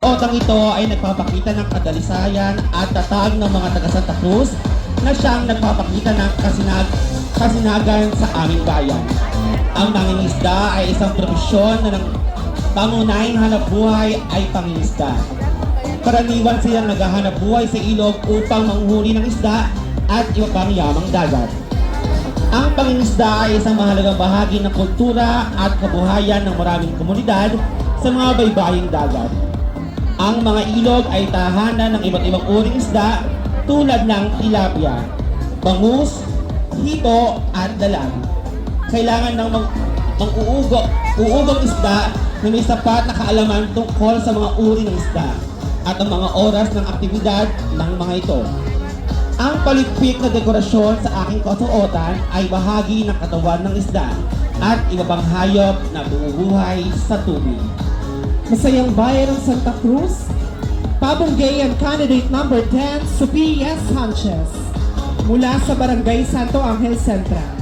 Otang ito ay nagpapakita ng kadalisayan at tatag ng mga taga Santa Cruz na siyang nagpapakita ng kasinagan sa aming bayan. Ang mangingisda ay isang profesyon na ng pangunahing hanap buhay ay pangingisda. Karaniwan silang naghahanap buhay sa ilog upang manghuli ng isda at iba pang yamang dagat. Ang pangingisda ay isang mahalagang bahagi ng kultura at kabuhayan ng maraming komunidad sa mga baybaying dagat. Ang mga ilog ay tahanan ng iba't ibang uring isda tulad ng tilapia, bangus, hito at dalag. Kailangan ng uuugong isda na may sapat na kaalaman tungkol sa mga uri ng isda at ang mga oras ng aktibidad ng mga ito. Ang palikpik na dekorasyon sa aking kasuotan ay bahagi ng katawan ng isda at iba pang hayop na bumubuhay sa tubig. Masayang Bayan ng Santa Cruz, Pabonggayan Candidate number 10, Sophia Sanchez, mula sa Barangay Santo Angel Central.